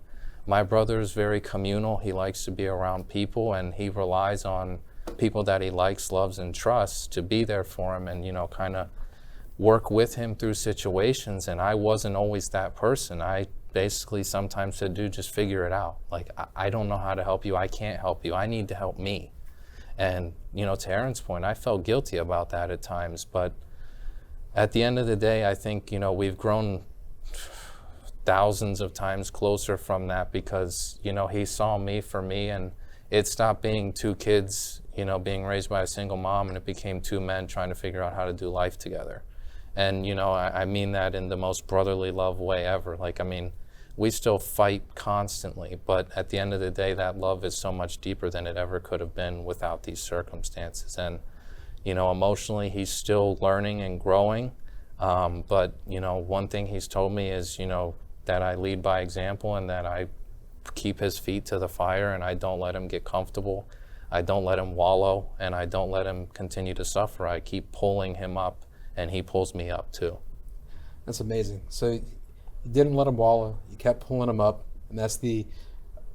My brother is very communal. He likes to be around people, and he relies on people that he likes, loves, and trusts to be there for him and, kind of work with him through situations, and I wasn't always that person. I basically sometimes said, dude, just figure it out. Like, I don't know how to help you. I can't help you. I need to help me. And, you know, to Aaron's point, I felt guilty about that at times. But at the end of the day, I think, you know, we've grown thousands of times closer from that because, you know, he saw me for me, and it stopped being two kids, you know, being raised by a single mom, and it became two men trying to figure out how to do life together. And, you know, I mean that in the most brotherly love way ever. Like, I mean, we still fight constantly, but at the end of the day, that love is so much deeper than it ever could have been without these circumstances. And, you know, emotionally, he's still learning and growing. But, you know, one thing he's told me is, you know, that I lead by example and that I keep his feet to the fire and I don't let him get comfortable. I don't let him wallow, and I don't let him continue to suffer. I keep pulling him up, and he pulls me up too. That's amazing. So you didn't let him wallow. You kept pulling him up, and that's the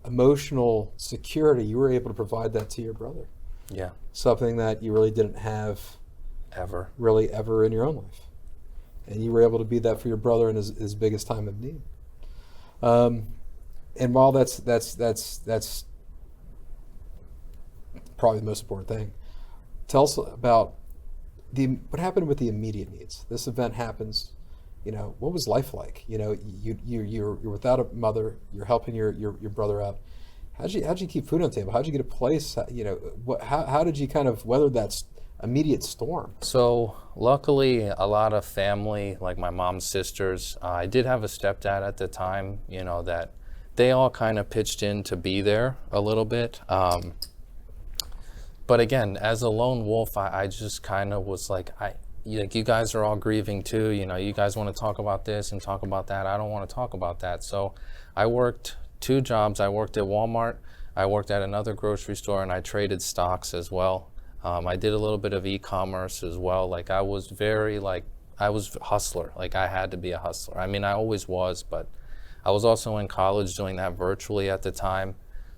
emotional security. You were able to provide that to your brother. Yeah. Something that you really didn't have Ever in your own life. And you were able to be that for your brother in his biggest time of need. And while that's probably the most important thing, tell us about what happened with the immediate needs. This event happens. You know, what was life like? You know, you're without a mother. You're helping your brother out. How'd you keep food on the table? How'd you get a place? You know, how did you kind of weather that immediate storm? So luckily, a lot of family, like my mom's sisters, I did have a stepdad at the time, you know, that they all kind of pitched in to be there a little bit. But again, as a lone wolf, I just kind of was like, you guys are all grieving too. You know, you guys want to talk about this and talk about that. I don't want to talk about that. So I worked 2 jobs. I worked at Walmart. I worked at another grocery store, and I traded stocks as well. I did a little bit of e-commerce as well. Like, I was I was a hustler. Like, I had to be a hustler. I mean, I always was, but I was also in college doing that virtually at the time.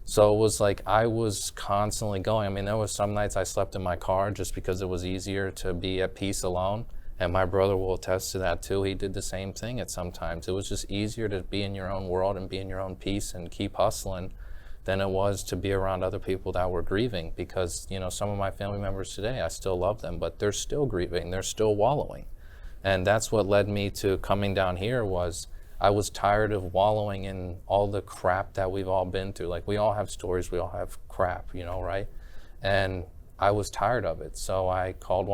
So it was like I was constantly going. I mean, there was some nights I slept in my car just because it was easier to be at peace alone. And my brother will attest to that too. He did the same thing at some times. It was just easier to be in your own world and be in your own peace and keep hustling than it was to be around other people that were grieving. Because, you know, some of my family members today, I still love them, but they're still grieving. They're still wallowing. And that's what led me to coming down here. Was I was tired of wallowing in all the crap that we've all been through. Like, we all have stories, we all have crap, you know, right? And I was tired of it. So I called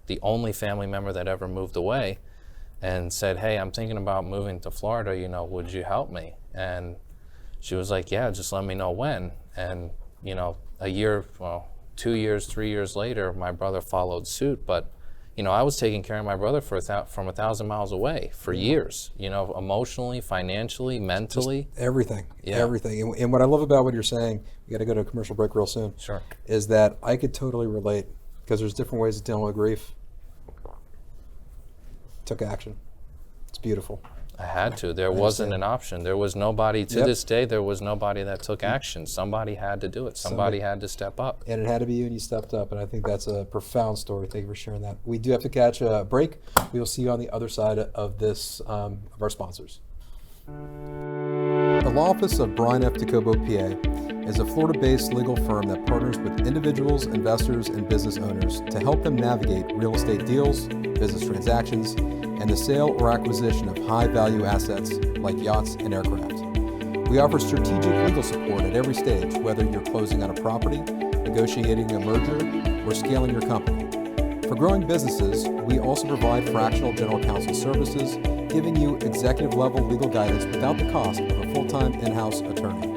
the only family member that ever moved away and said, hey, I'm thinking about moving to Florida, you know, would you help me? And she was like, yeah, just let me know when. And, you know, 2 years, 3 years later, my brother followed suit. But, you know, I was taking care of my brother from 1,000 miles away for years, you know, emotionally, financially, mentally. Just everything. Yeah. Everything. And what I love about what you're saying, we got to go to a commercial break real soon. Sure. Is that I could totally relate, because there's different ways of dealing with grief. Took action. It's beautiful. I had to. There wasn't an option. There was nobody, to this day, there was nobody that took action. Somebody had to do it. Somebody had to step up. And it had to be you, and you stepped up. And I think that's a profound story. Thank you for sharing that. We do have to catch a break. We will see you on the other side of this, of our sponsors. The Law Office of Bryan Docobo, PA, is a Florida-based legal firm that partners with individuals, investors, and business owners to help them navigate real estate deals, business transactions, and the sale or acquisition of high-value assets like yachts and aircraft. We offer strategic legal support at every stage, whether you're closing on a property, negotiating a merger, or scaling your company. For growing businesses, we also provide fractional general counsel services, giving you executive-level legal guidance without the cost of a full-time in-house attorney.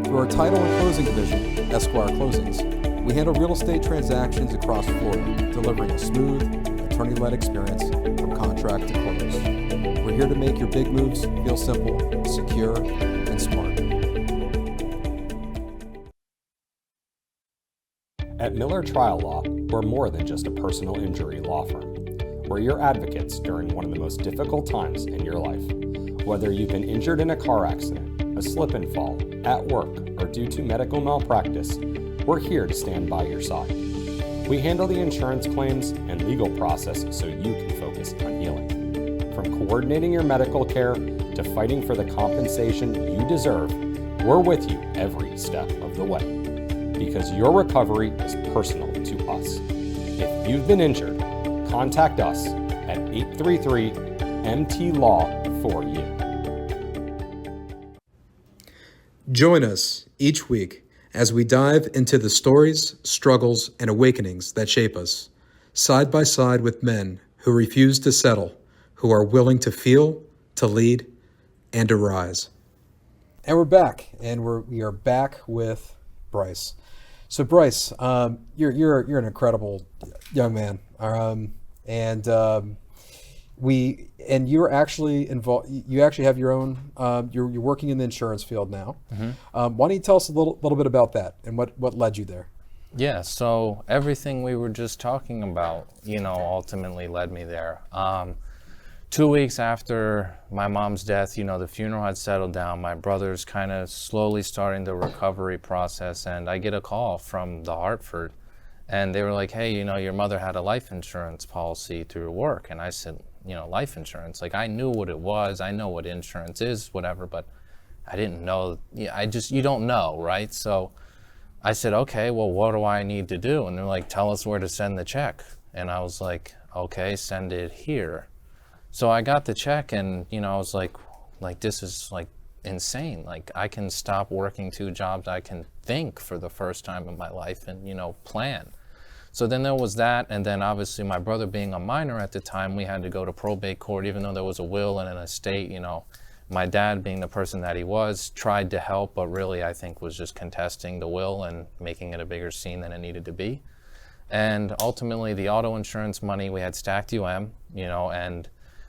Through our title and closing division, Esquire Closings, we handle real estate transactions across Florida, delivering a smooth, attorney-led experience from contract to close. We're here to make your big moves feel simple, secure, and smart. At Miller Trial Law, we're more than just a personal injury law firm. We're your advocates during one of the most difficult times in your life. Whether you've been injured in a car accident, a slip and fall, at work, or due to medical malpractice, we're here to stand by your side. We handle the insurance claims and legal process so you can focus on healing. From coordinating your medical care to fighting for the compensation you deserve, we're with you every step of the way. Because your recovery is personal to us. If you've been injured, contact us at 833-MT-LAW for you. Join us each week as we dive into the stories, struggles, and awakenings that shape us, side by side with men who refuse to settle, who are willing to feel, to lead, and to rise. And we're back, and we are back with Bryce. So Bryce, you're an incredible young man, and you're actually involved. You actually have your own. You're working in the insurance field now. Mm-hmm. Why don't you tell us a little bit about that and what led you there? Yeah. So everything we were just talking about, ultimately led me there. 2 weeks after my mom's death, the funeral had settled down. My brother's kind of slowly starting the recovery process, and I get a call from the Hartford, and they were like, "Hey, your mother had a life insurance policy through work." And I said, life insurance? Like, I knew what it was. I know what insurance is, whatever, but I didn't know. You don't know, right? So I said, "Okay, well, what do I need to do?" And they're like, "Tell us where to send the check." And I was like, "Okay, send it here." So I got the check, and I was like this is like insane. Like, I can stop working 2 jobs. I can think for the first time in my life and plan. So then there was that, and then obviously my brother being a minor at the time, we had to go to probate court, even though there was a will and an estate. My dad, being the person that he was, tried to help, but really I think was just contesting the will and making it a bigger scene than it needed to be. And ultimately the auto insurance money, we had stacked and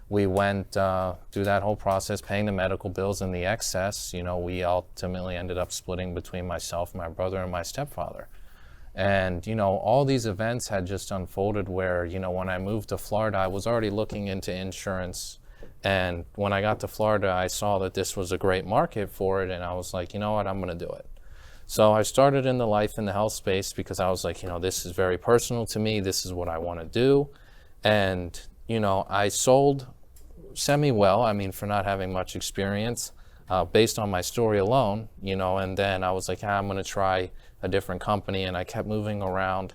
we went through that whole process, paying the medical bills and the excess. We ultimately ended up splitting between myself, my brother, and my stepfather. And, all these events had just unfolded where, when I moved to Florida, I was already looking into insurance. And when I got to Florida, I saw that this was a great market for it. And I was like, you know what, I'm going to do it. So I started in the life and the health space because I was like, this is very personal to me. This is what I want to do. And, I sold semi-well, for not having much experience, based on my story alone, and then I was like, I'm going to try a different company, and I kept moving around.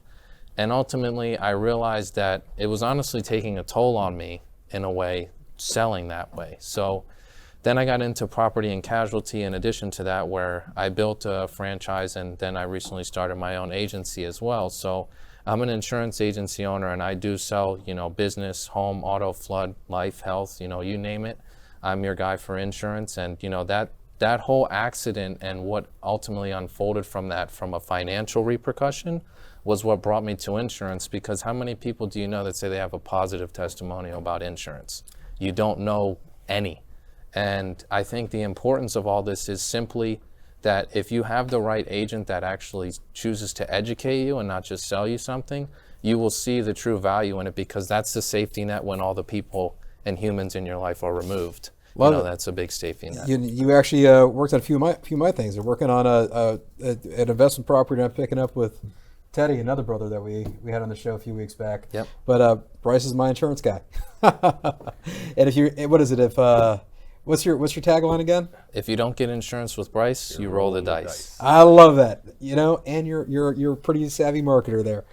And ultimately, I realized that it was honestly taking a toll on me in a way, selling that way. So then I got into property and casualty in addition to that, where I built a franchise, and then I recently started my own agency as well. So I'm an insurance agency owner, and I do sell, business, home, auto, flood, life, health, you name it. I'm your guy for insurance. And, that whole accident and what ultimately unfolded from that, from a financial repercussion, was what brought me to insurance. Because how many people do you know that say they have a positive testimonial about insurance? You don't know any. And I think the importance of all this is simply that if you have the right agent that actually chooses to educate you and not just sell you something, you will see the true value in it, because that's the safety net when all the people and humans in your life are removed. That's a big safety net. You actually worked on a few of my things. You're working on an investment property I'm picking up with Teddy, another brother that we had on the show a few weeks back. Yep. But Bryce is my insurance guy. And what's your tagline again? If you don't get insurance with Bryce, you roll the dice. I love that. And you're a pretty savvy marketer there.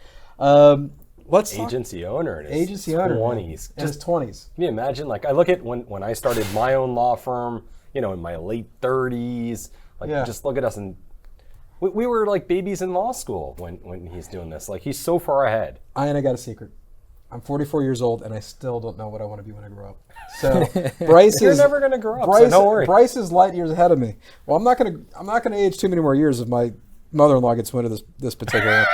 Agency owner in his agency owner 20s. In his 20s. Can you imagine? Like, I look at when I started my own law firm, in my late 30s. Just look at us, and we were like babies in law school when he's doing this. Like, he's so far ahead. I got a secret. I'm 44 years old, and I still don't know what I want to be when I grow up. So Bryce You're is never going to grow up. So don't worry. Bryce is light years ahead of me. Well, I'm not gonna age too many more years if my mother-in-law gets wind of this particular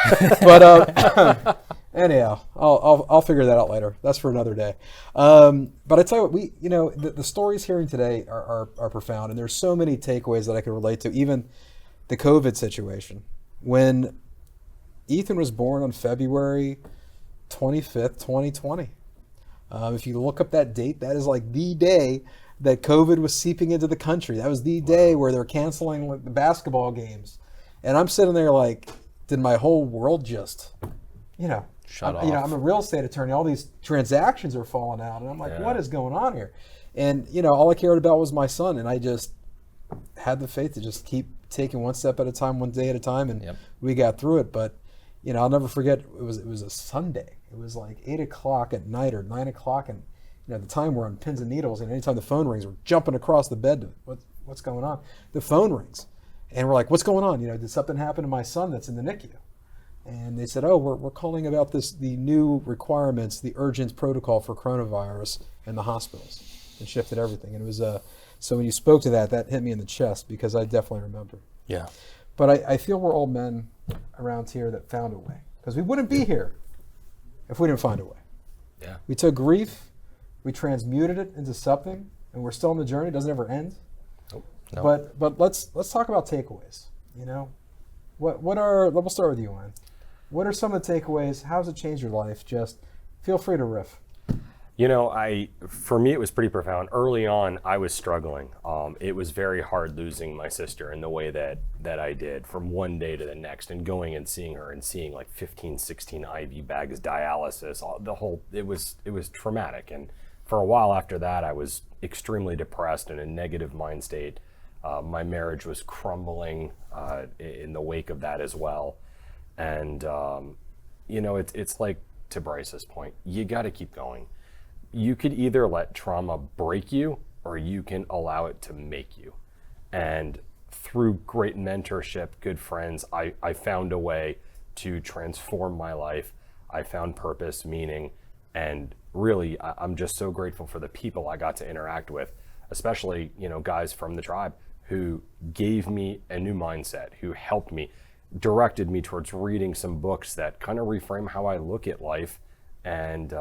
one. But anyhow, I'll figure that out later. That's for another day. But I tell you what, the stories hearing today are profound, and there's so many takeaways that I can relate to. Even the COVID situation, when Ethan was born on February 25th, 2020. If you look up that date, that is like the day that COVID was seeping into the country. That was the day where they're canceling the basketball games. And I'm sitting there like, did my whole world just Shut I'm off. a real estate attorney. All these transactions are falling out, and I'm like, what is going on here? And all I cared about was my son, and I just had the faith to just keep taking one step at a time, one day at a time, and we got through it. But I'll never forget. It was a Sunday. It was like 8 o'clock at night or 9 o'clock, and at the time we're on pins and needles. And anytime the phone rings, we're jumping across the bed. What's going on? The phone rings, and we're like, what's going on? Did something happen to my son that's in the NICU? And they said, we're calling about the new requirements, the urgent protocol for coronavirus in the hospitals, and shifted everything. And it was so when you spoke to that hit me in the chest, because I definitely remember. Yeah. But I feel we're all men around here that found a way, because we wouldn't be here if we didn't find a way. Yeah. We took grief, we transmuted it into something, and we're still on the journey. It doesn't ever end. No. But let's talk about takeaways. We'll start with you, Ryan. What are some of the takeaways? How has it changed your life? Just feel free to riff. For me, it was pretty profound. Early on, I was struggling. It was very hard losing my sister in the way that I did, from one day to the next, and going and seeing her and seeing like 15, 16 IV bags, dialysis, it was traumatic. And for a while after that, I was extremely depressed in a negative mind state. My marriage was crumbling in the wake of that as well. And, it's like, to Bryce's point, you got to keep going. You could either let trauma break you, or you can allow it to make you. And through great mentorship, good friends, I found a way to transform my life. I found purpose, meaning, and really, I'm just so grateful for the people I got to interact with, especially, guys from the tribe who gave me a new mindset, who helped me, directed me towards reading some books that kind of reframe how I look at life. And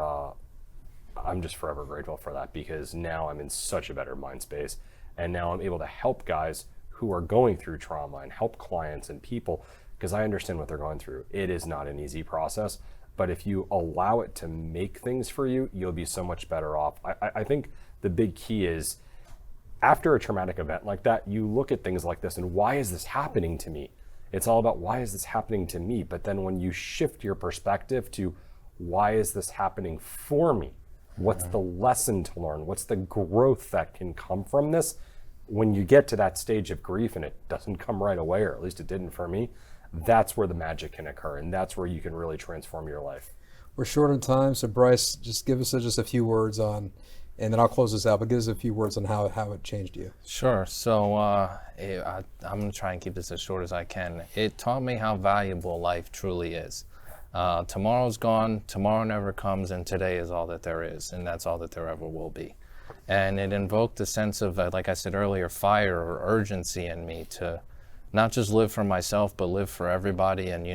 I'm just forever grateful for that, because now I'm in such a better mind space. And now I'm able to help guys who are going through trauma, and help clients and people, because I understand what they're going through. It is not an easy process, but if you allow it to make things for you, you'll be so much better off. I think the big key is, after a traumatic event like that, you look at things like this and, why is this happening to me? It's all about, why is this happening to me? But then when you shift your perspective to, why is this happening for me? What's the lesson to learn? What's the growth that can come from this? When you get to that stage of grief, and it doesn't come right away, or at least it didn't for me, that's where the magic can occur, and that's where you can really transform your life. We're short on time, so Bryce, just give us just a few words on, and then I'll close this out, but give us a few words on how it changed you. Sure. So I'm going to try and keep this as short as I can. It taught me how valuable life truly is. Tomorrow's gone, tomorrow never comes, and today is all that there is, and that's all that there ever will be. And it invoked a sense of, like I said earlier, fire or urgency in me to not just live for myself, but live for everybody. And,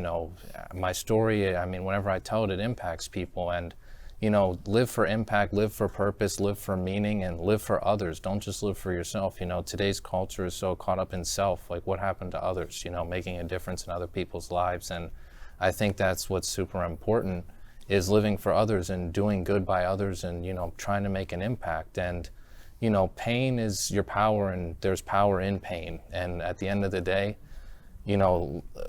my story, whenever I tell it, it impacts people. And, live for impact, live for purpose, live for meaning, and live for others. Don't just live for yourself. Today's culture is so caught up in self, like what happened to others, making a difference in other people's lives. And I think that's what's super important, is living for others and doing good by others, and, trying to make an impact. And, pain is your power, and there's power in pain. And at the end of the day,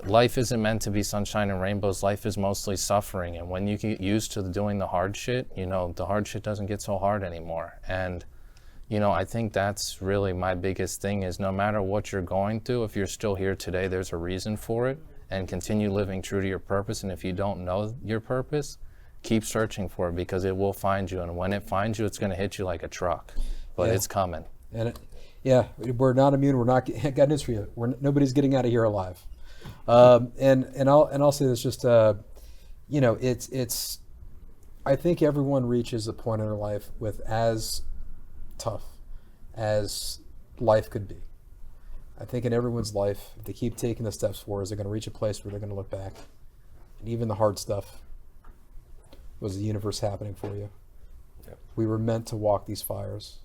life isn't meant to be sunshine and rainbows. Life is mostly suffering. And when you get used to doing the hard shit, the hard shit doesn't get so hard anymore. And, I think that's really my biggest thing, is no matter what you're going through, if you're still here today, there's a reason for it, and continue living true to your purpose. And if you don't know your purpose, keep searching for it, because it will find you. And when it finds you, it's going to hit you like a truck, but it's coming. And we're not immune. We're not, got news for you. Nobody's getting out of here alive. And I'll say this, just, it's, I think everyone reaches a point in their life with as tough as life could be. I think in everyone's life, if they keep taking the steps forward, they're going to reach a place where they're going to look back. And even the hard stuff was the universe happening for you. Yep. We were meant to walk these fires.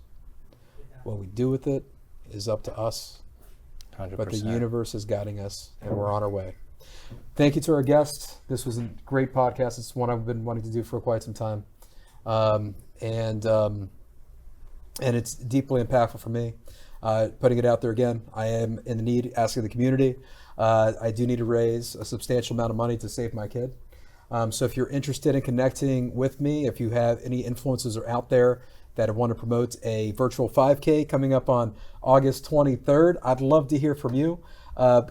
What we do with it is up to us. 100%. But the universe is guiding us, and we're on our way. Thank you to our guests. This was a great podcast. It's one I've been wanting to do for quite some time. And it's deeply impactful for me. Putting it out there again, I am in the need, asking the community. I do need to raise a substantial amount of money to save my kid. So if you're interested in connecting with me, if you have any influencers are out there that want to promote a virtual 5K coming up on August 23rd, I'd love to hear from you.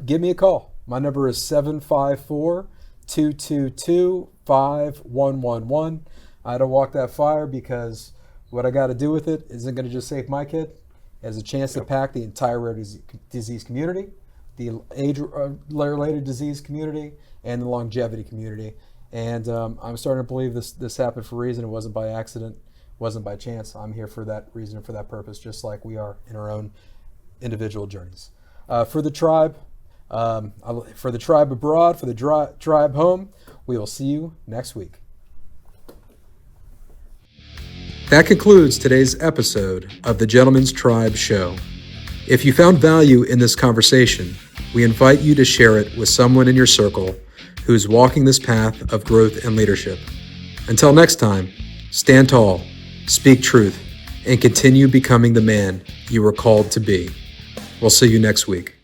Give me a call. My number is 754-222-5111. I don't walk that fire because what I got to do with it isn't going to just save my kid. It has a chance to impact the entire rare disease community, the age-related disease community, and the longevity community. And I'm starting to believe this happened for a reason. It wasn't by accident. It wasn't by chance. I'm here for that reason and for that purpose, just like we are in our own individual journeys. For the tribe abroad, for the tribe home, we will see you next week. That concludes today's episode of the Gentleman's Tribe Show. If you found value in this conversation, we invite you to share it with someone in your circle who's walking this path of growth and leadership. Until next time, stand tall, speak truth, and continue becoming the man you were called to be. We'll see you next week.